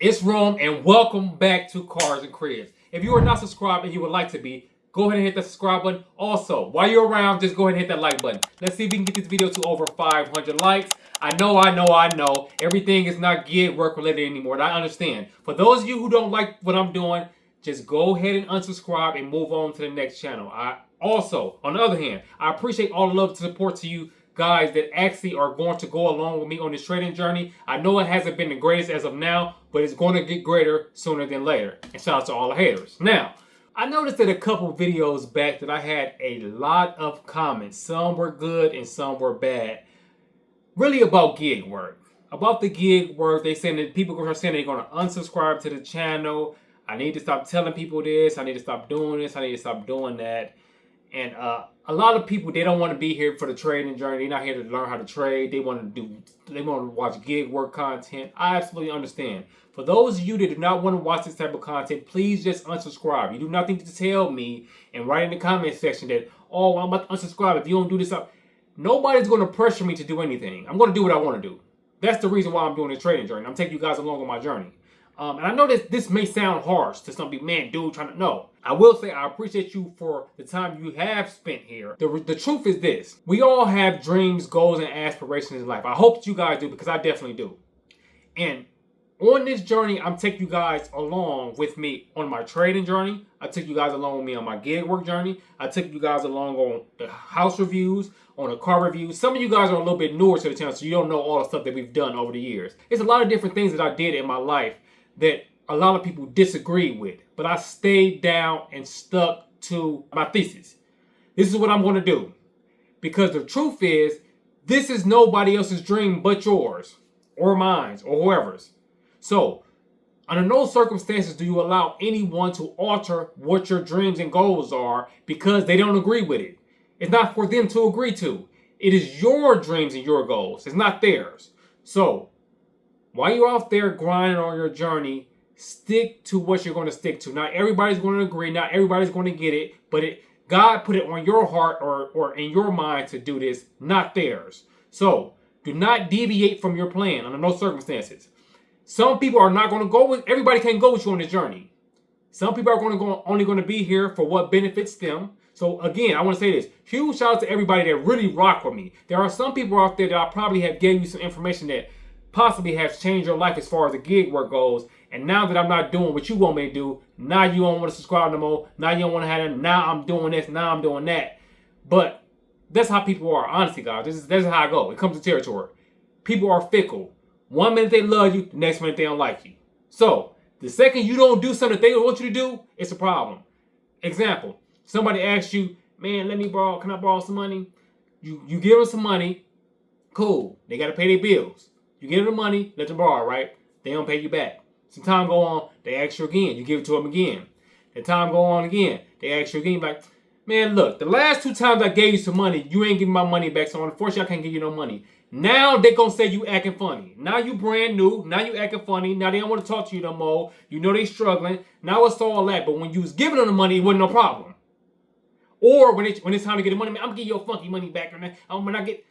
It's Rome, and welcome back to Cars and Cribs. If you are not subscribed and you would like to be, go ahead and hit the subscribe button. Also, while you're around, just go ahead and hit that like button. Let's see if we can get this video to over 500 likes. I know. Everything is not gig work related anymore, and I understand. For those of you who don't like what I'm doing, just go ahead and unsubscribe and move on to the next channel. Also, on the other hand, I appreciate all the love and support to you guys that actually are going to go along with me on this trading journey. I know it hasn't been the greatest as of now, but it's going to get greater sooner than later. And shout out to all the haters. Now, I noticed that a couple videos back that I had a lot of comments. Some were good and some were bad. Really about gig work. About the gig work, they saying that people are saying they're going to unsubscribe to the channel. I need to stop telling people this. I need to stop doing this. I need to stop doing that. And a lot of people, they don't want to be here for the trading journey. They're not here to learn how to trade. They want to watch gig work content. I absolutely understand. For those of you that do not want to watch this type of content, please just unsubscribe. You do not need to tell me and write in the comment section that, oh, I'm about to unsubscribe if you don't do this up. Nobody's going to pressure me to do anything. I'm going to do what I want to do. That's the reason why I'm doing this trading journey. I'm taking you guys along on my journey. And I know that this may sound harsh to some people, man, dude, trying to know. I will say I appreciate you for the time you have spent here. The truth is this. We all have dreams, goals, and aspirations in life. I hope that you guys do, because I definitely do. And on this journey, I'm taking you guys along with me on my trading journey. I took you guys along with me on my gig work journey. I took you guys along on the house reviews, on the car reviews. Some of you guys are a little bit newer to the channel, so you don't know all the stuff that we've done over the years. It's a lot of different things that I did in my life that a lot of people disagree with, but I stayed down and stuck to my thesis. This is what I'm going to do, because the truth is, this is nobody else's dream but yours, or mine, or whoever's. So, under no circumstances do you allow anyone to alter what your dreams and goals are because they don't agree with it. It's not for them to agree to. It is your dreams and your goals. It's not theirs. So, while you're out there grinding on your journey, stick to what you're going to stick to. Not everybody's going to agree. Not everybody's going to get it. But God put it on your heart or in your mind to do this, not theirs. So do not deviate from your plan under no circumstances. Some people are not going to go with, everybody can't go with you on this journey. Some people are only going to be here for what benefits them. So again, I want to say this. Huge shout out to everybody that really rock with me. There are some people out there that I probably have gave you some information that possibly has changed your life as far as the gig work goes. And now that I'm not doing what you want me to do, now you don't want to subscribe no more. Now you don't want to have it. Now I'm doing this. Now I'm doing that. But that's how people are. Honestly, guys, this is how I go. It comes to territory. People are fickle. One minute they love you, the next minute they don't like you. So the second you don't do something that they want you to do, it's a problem. Example, somebody asks you, man, can I borrow some money? You give them some money. Cool. They got to pay their bills. You give them the money, let them borrow, right? They don't pay you back. Some time go on, they ask you again. You give it to them again. The time go on again. They ask you again, like, man, look, the last 2 times I gave you some money, you ain't giving my money back, so unfortunately I can't give you no money. Now they gonna say you acting funny. Now you brand new. Now you acting funny. Now they don't want to talk to you no more. You know they struggling. Now it's all that. But when you was giving them the money, it wasn't no problem. Or when it's time to get the money, man, I'm gonna give your funky money back. When I get,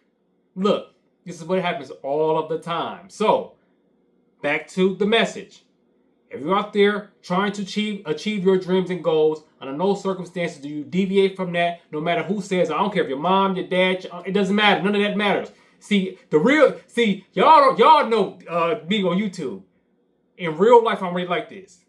look, this is what happens all of the time. So back to the message. If you're out there trying to achieve your dreams and goals, under no circumstances do you deviate from that, no matter who says. I don't care if your mom, your dad, it doesn't matter. None of that matters. Y'all know me on YouTube. In real life, I'm really like this.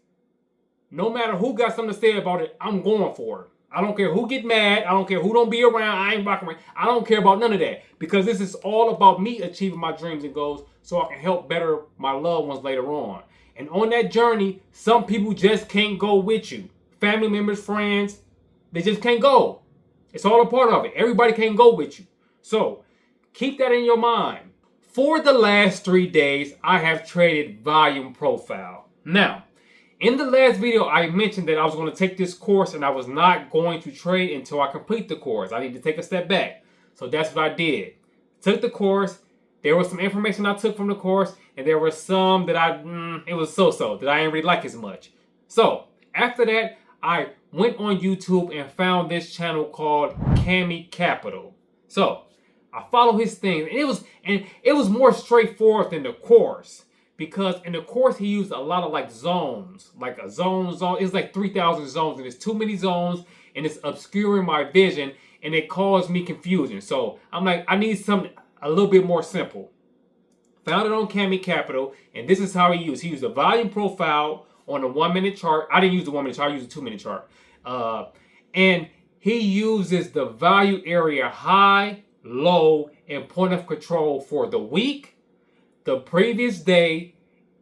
No matter who got something to say about it, I'm going for it. I don't care who get mad. I don't care who don't be around. I ain't rocking around. I don't care about none of that. Because this is all about me achieving my dreams and goals so I can help better my loved ones later on. And on that journey, some people just can't go with you. Family members, friends, they just can't go. It's all a part of it. Everybody can't go with you. So keep that in your mind. For the last 3 days, I have traded volume profile. Now, in the last video, I mentioned that I was going to take this course and I was not going to trade until I complete the course. I need to take a step back. So that's what I did. Took the course. There was some information I took from the course, and there was some that it was so-so, that I didn't really like as much. So, after that, I went on YouTube and found this channel called Cami Capital. So, I follow his thing, and it was more straightforward than the course. because in the course he used a lot of like zones, like a zone. It's like 3,000 zones, and there's too many zones, and it's obscuring my vision, and it caused me confusion. So I'm like, I need something a little bit more simple. Found it on Cami Capital, and this is how he used. He used a volume profile on a 1 minute chart. I didn't use the 1 minute chart. I used a 2 minute chart. And he uses the value area high, low, and point of control for the week, the previous day,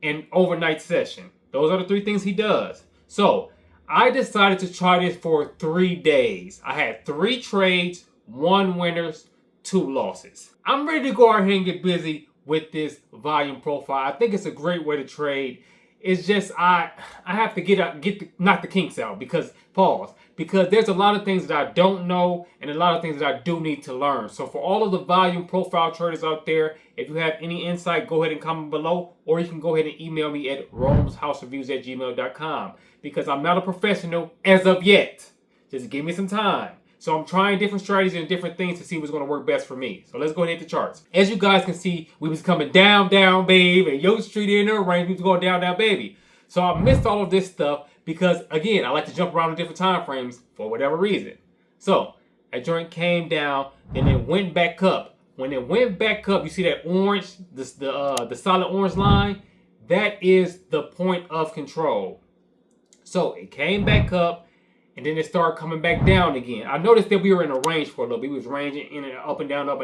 and overnight session. Those are the 3 things he does. So I decided to try this for 3 days. I had 3 trades, 1 winners, 2 losses. I'm ready to go out here and get busy with this volume profile. I think it's a great way to trade. It's just I have to knock the kinks out because there's a lot of things that I don't know and a lot of things that I do need to learn. So for all of the volume profile traders out there, if you have any insight, go ahead and comment below, or you can go ahead and email me at romeshousereviews@gmail.com, because I'm not a professional as of yet. Just give me some time. So I'm trying different strategies and different things to see what's going to work best for me. So let's go ahead and hit the charts. As you guys can see, we was coming down, babe, and Yo Street in the range, we was going down, baby. So I missed all of this stuff because, again, I like to jump around in different time frames for whatever reason. So that joint came down, then it went back up. When it went back up, you see that orange, the solid orange line? That is the point of control. So it came back up, and then it started coming back down again. I noticed that we were in a range for a little bit. We was ranging in and up and down, up,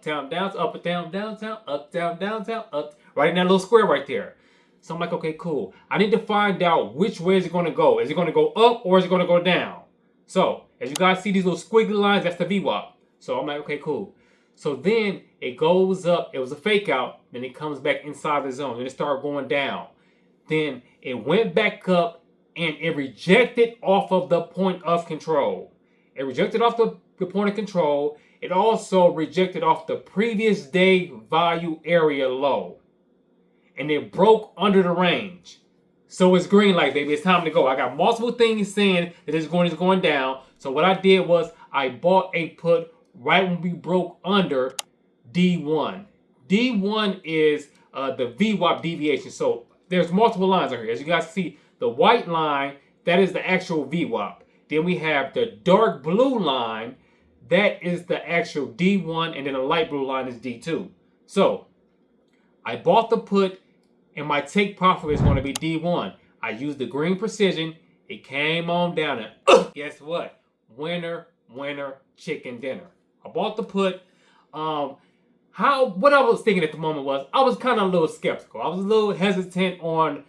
down, down, up and down, downtown, up, down, downtown, up. Right in that little square right there. So I'm like, okay, cool. I need to find out which way is it going to go. Is it going to go up or is it going to go down? So as you guys see these little squiggly lines, that's the VWAP. So I'm like, okay, cool. So then it goes up. It was a fake out. Then it comes back inside the zone. Then it started going down. Then it went back up. And it rejected off of the point of control. It rejected off the point of control. It also rejected off the previous day value area low. And it broke under the range. So it's green light, baby. It's time to go. I got multiple things saying that it's going down. So what I did was I bought a put right when we broke under D1. D1 is the VWAP deviation. So there's multiple lines on here. As you guys see, the white line, that is the actual VWAP. Then we have the dark blue line, that is the actual D1, and then the light blue line is D2. So I bought the put, and my take profit is going to be D1. I used the green precision. It came on down, and guess what? Winner, winner, chicken dinner. I bought the put. What I was thinking at the moment was I was kind of a little skeptical. I was a little hesitant on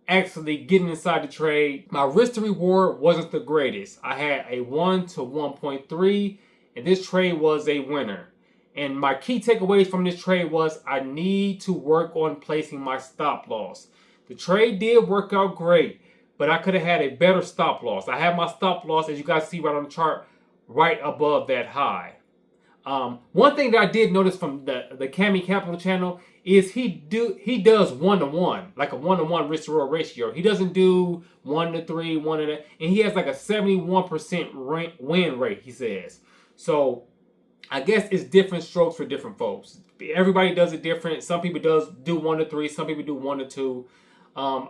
actually getting inside the trade. My risk to reward wasn't the greatest. I had a 1 to 1.3, and this trade was a winner. And my key takeaways from this trade was I need to work on placing my stop loss. The trade did work out great, but I could have had a better stop loss. I had my stop loss, as you guys see right on the chart, right above that high. One thing that I did notice from the Cami Capital channel is he does 1-to-1, like a 1-to-1 risk to reward ratio. He doesn't do 1-to-3, 1 to that, and he has like a 71% win rate, he says. So I guess it's different strokes for different folks. Everybody does it different. Some people do 1-to-3, some people do 1-to-2.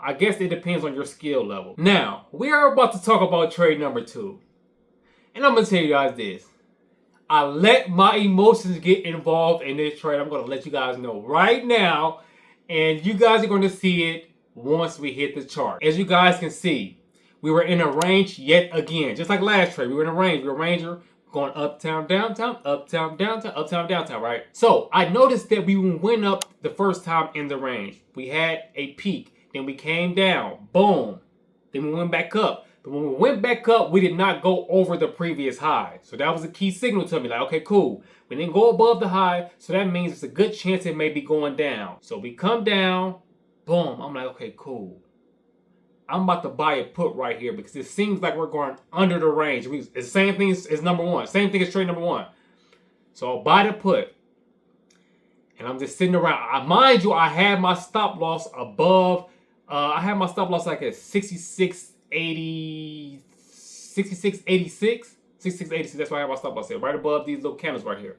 I guess it depends on your skill level. Now, we are about to talk about trade number 2. And I'm going to tell you guys this. I let my emotions get involved in this trade. I'm going to let you guys know right now. And you guys are going to see it once we hit the chart. As you guys can see, we were in a range yet again. Just like last trade, we were in a range. We were a ranger going uptown, downtown, uptown, downtown, uptown, downtown, right? So I noticed that we went up the first time in the range. We had a peak. Then we came down. Boom. Then we went back up. But when we went back up, we did not go over the previous high. So that was a key signal to me. Like, okay, cool. We didn't go above the high. So that means it's a good chance it may be going down. So we come down. Boom. I'm like, okay, cool. I'm about to buy a put right here because it seems like we're going under the range. It's the same thing as number 1. Same thing as trade number 1. So I'll buy the put. And I'm just sitting around. Mind you, I had my stop loss above. I had my stop loss like at 66.86. 66.86. That's why I have my stop loss there. Right above these little candles right here.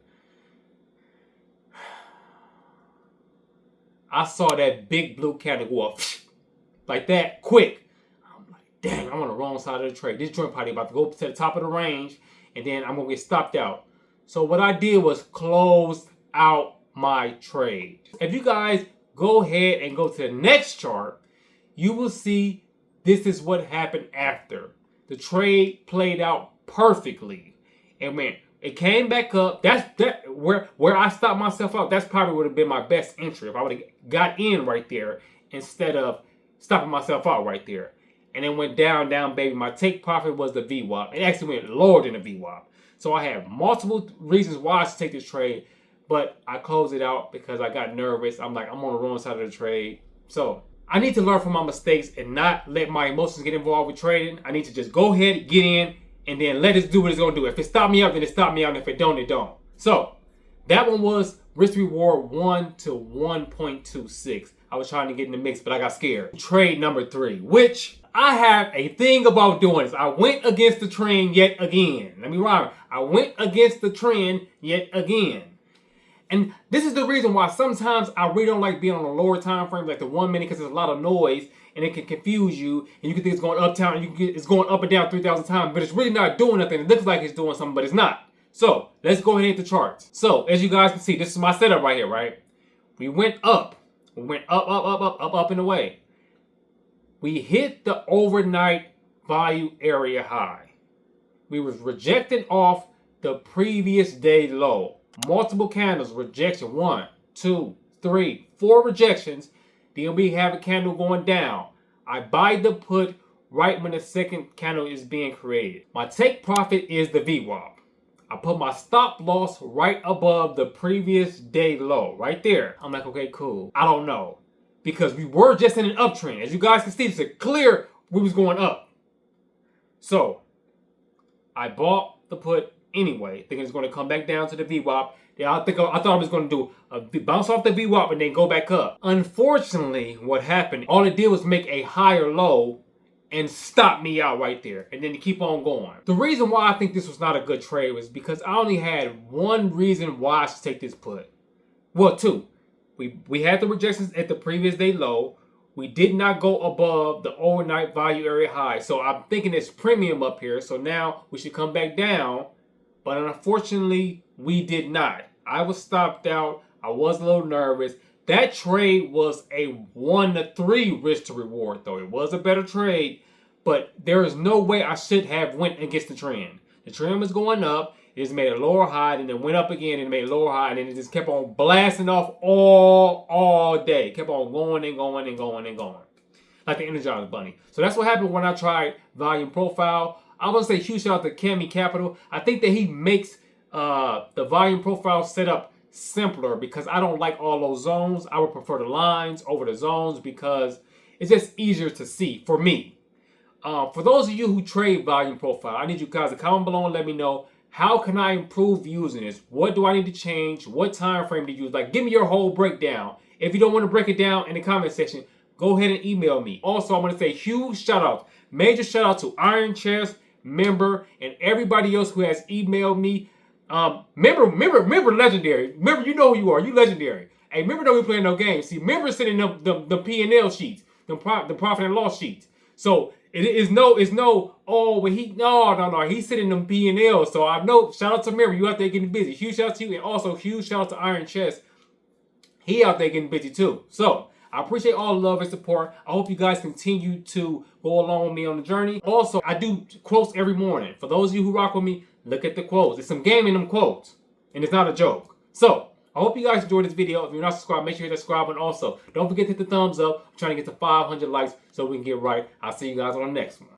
I saw that big blue candle go up like that quick. I'm like, dang, I'm on the wrong side of the trade. This joint probably about to go to the top of the range, and then I'm gonna get stopped out. So what I did was close out my trade. If you guys go ahead and go to the next chart, you will see this is what happened after. The trade played out perfectly. And man, it came back up. That's where I stopped myself out. That's probably would have been my best entry if I would have got in right there instead of stopping myself out right there. And it went down, baby. My take profit was the VWAP. It actually went lower than the VWAP. So I have multiple reasons why I should take this trade, but I closed it out because I got nervous. I'm like, I'm on the wrong side of the trade. So I need to learn from my mistakes and not let my emotions get involved with trading. I need to just go ahead, get in, and then let it do what it's going to do. If it stopped me out, then it stopped me out. And if it don't, it don't. So that one was risk reward 1 to 1.26. I was trying to get in the mix, but I got scared. Trade number 3, which I have a thing about doing this. I went against the trend yet again. Let me rhyme. I went against the trend yet again. And this is the reason why sometimes I really don't like being on the lower time frames, like the 1 minute, because there's a lot of noise and it can confuse you. And you can think it's going uptown and it's going up and down 3,000 times, but it's really not doing nothing. It looks like it's doing something, but it's not. So let's go ahead and hit the charts. So as you guys can see, this is my setup right here, right? We went up. We went up and away. We hit the overnight value area high. We was rejecting off the previous day low. Multiple candles, rejection, 1, 2, 3, 4 rejections. Then we have a candle going down. I buy the put right when the second candle is being created. My take profit is the VWAP. I put my stop loss right above the previous day low, right there. I'm like, okay, cool. I don't know. Because we were just in an uptrend. As you guys can see, it's clear we was going up. So, I bought the put anyway, thinking it's going to come back down to the VWAP. Yeah, I thought I was going to do a bounce off the VWAP and then go back up. Unfortunately, what happened, all it did was make a higher low and stop me out right there, and then to keep on going. The reason why I think this was not a good trade was because I only had one reason why I should take this put. Well, 2. We had the rejections at the previous day low. We did not go above the overnight value area high. So I'm thinking it's premium up here. So now we should come back down. But unfortunately, we did not. I was stopped out. I was a little nervous. That trade was a 1 to 3 risk to reward, though. It was a better trade, but there is no way I should have went against the trend. The trend was going up. It just made a lower high, and then went up again and made a lower high, and then it just kept on blasting off all day. Kept on going and going and going and going. Like the Energizer Bunny. So that's what happened when I tried volume profile. I want to say huge shout out to Cami Capital. I think that he makes the volume profile setup simpler because I don't like all those zones. I would prefer the lines over the zones because it's just easier to see for me. For those of you who trade volume profile, I need you guys to comment below and let me know, how can I improve using this? What do I need to change? What time frame to use? Like, give me your whole breakdown. If you don't want to break it down in the comment section, go ahead and email me. Also, I want to say huge shout out, major shout out to Iron Chest, Member, and everybody else who has emailed me. Member Legendary. Member, you know who you are. You Legendary. Hey, Member don't be playing no games. See, Member sending them the P&L sheets, the profit and loss sheets. So it's no, oh, well, no. He's sending them P&L. So I know, shout out to Member. You out there getting busy. Huge shout out to you. And also, huge shout out to Iron Chest. He out there getting busy too. So I appreciate all the love and support. I hope you guys continue to go along with me on the journey. Also, I do quotes every morning. For those of you who rock with me, look at the quotes. There's some game in them quotes. And it's not a joke. So, I hope you guys enjoyed this video. If you're not subscribed, make sure you hit that subscribe button. Also, don't forget to hit the thumbs up. I'm trying to get to 500 likes so we can get right. I'll see you guys on the next one.